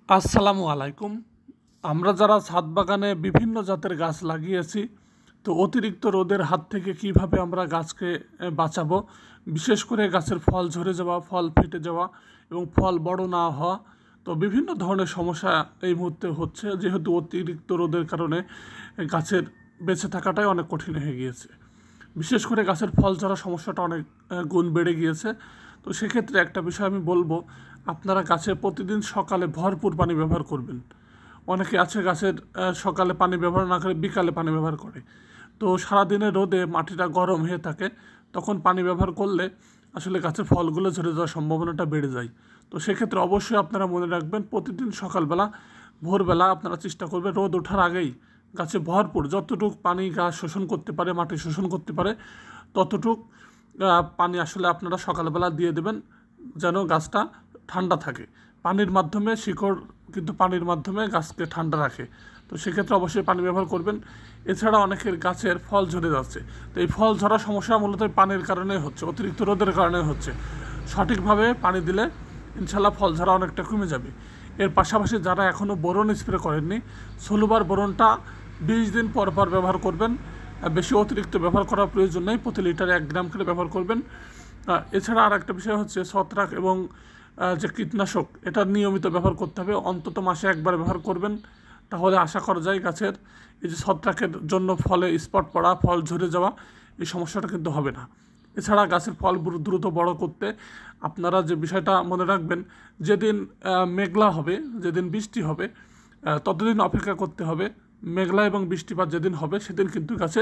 আসসালামু আলাইকুম। আমরা যারা ছাদ বাগানে বিভিন্ন জাতের গাছ লাগিয়েছি, তো অতিরিক্ত রোদের হাত থেকে কিভাবে আমরা গাছকে বাঁচাবো, বিশেষ করে গাছের ফল ঝরে যাওয়া, ফল ফেটে যাওয়া এবং ফল বড় না হওয়া। তো বিভিন্ন ধরনের সমস্যা এই মুহূর্তে হচ্ছে, যেহেতু অতিরিক্ত রোদের কারণে গাছের বেঁচে থাকাটাই অনেক কঠিন হয়ে গিয়েছে। বিশেষ করে গাছের ফল ঝরা সমস্যাটা অনেক গুণ বেড়ে গিয়েছে। তো সেক্ষেত্রে একটা বিষয় আমি বলবো, আপনারা গাছে প্রতিদিন সকালে ভরপুর পানি ব্যবহার করবেন। অনেকে আছে গাছের সকালে পানি ব্যবহার না করে বিকালে পানি ব্যবহার করে। তো সারাদিনের রোদে মাটিটা গরম হয়ে থাকে, তখন পানি ব্যবহার করলে আসলে গাছের ফলগুলো ঝরে যাওয়ার সম্ভাবনাটা বেড়ে যায়। তো সেক্ষেত্রে অবশ্যই আপনারা মনে রাখবেন, প্রতিদিন সকালবেলা ভোরবেলা আপনারা চেষ্টা করবেন রোদ ওঠার আগেই গাছে ভরপুর যতটুক পানি গাছ শোষণ করতে পারে, মাটি শোষণ করতে পারে, ততটুক পানি আসলে আপনারা সকালবেলা দিয়ে দেবেন, যেন গাছটা ঠান্ডা থাকে। পানির মাধ্যমে শিকড় কিন্তু পানির মাধ্যমে গাছকে ঠান্ডা রাখে। তো সেক্ষেত্রে অবশ্যই পানি ব্যবহার করবেন। এছাড়া অনেকের গাছের ফল ঝরে যাচ্ছে। তো এই ফল ঝরার সমস্যা মূলত পানির কারণে হচ্ছে, অতিরিক্ত রোদের কারণে হচ্ছে। সঠিকভাবে পানি দিলে ইনশাল্লাহ ফল ঝরা অনেকটা কমে যাবে। এর পাশাপাশি যারা এখনও বোরন স্প্রে করেননি, সোলুবার বোরনটা 20 দিন পর পর ব্যবহার করবেন। বেশি অতিরিক্ত ব্যবহার করার প্রয়োজন নেই, প্রতি লিটারে 1 গ্রাম করে ব্যবহার করবেন। এছাড়া আর একটা বিষয় হচ্ছে ছত্রাক এবং যে কীটনাশক, এটা নিয়মিত ব্যবহার করতে হবে। অন্তত মাসে একবার ব্যবহার করবেন, তাহলে আশা করা যায় গাছের এই যে ছত্রাকের জন্য ফলে স্পট পড়া, ফল ঝরে যাওয়া, এই সমস্যাটা কিন্তু হবে না। এছাড়া গাছের ফল দ্রুত বড় করতে আপনারা যে বিষয়টা মনে রাখবেন, যেদিন মেঘলা হবে, যেদিন বৃষ্টি হবে, ততদিন অপেক্ষা করতে হবে। মেঘলা এবং বৃষ্টিপাত যেদিন হবে সেদিন কিন্তু গাছে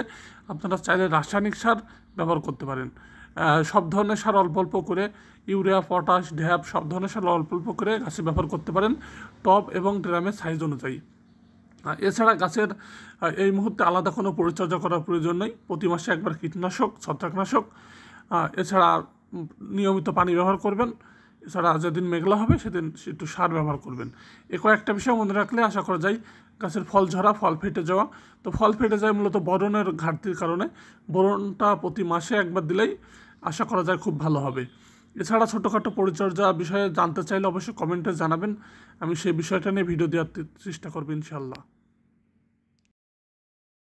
আপনারা চাইলে রাসায়নিক সার ব্যবহার করতে পারেন। সব ধরনের সার অল্প অল্প করে, ইউরিয়া, পটাশ, ঢ্যাপ, সব ধরনের সার অল্প অল্প করে গাছে ব্যবহার করতে পারেন, টব এবং ড্রামের সাইজ অনুযায়ী। এছাড়া গাছের এই মুহূর্তে আলাদা কোনো পরিচর্যা করার প্রয়োজন নেই। প্রতি মাসে একবার কীটনাশক, ছত্রাকনাশক, এছাড়া নিয়মিত পানি ব্যবহার করবেন। এছাড়া যেদিন মেঘলা হবে সেদিন একটু সার ব্যবহার করবেন। এ কয়েকটা বিষয় মনে রাখলে আশা করা যায় গাছের ফল ঝরা, ফল ফেটে যাওয়া। তো ফল ফেটে যায় মূলত বোরনের ঘাটতির কারণে। বোরনটা প্রতি মাসে একবার দিলেই আশা করা যায় খুব ভালো হবে। এছাড়া ছোটোখাটো পরিচর্যা বিষয়ে জানতে চাইলে অবশ্যই কমেন্টে জানাবেন, আমি সেই বিষয়টা নিয়ে ভিডিও দেওয়ার চেষ্টা করব ইনশাল্লাহ।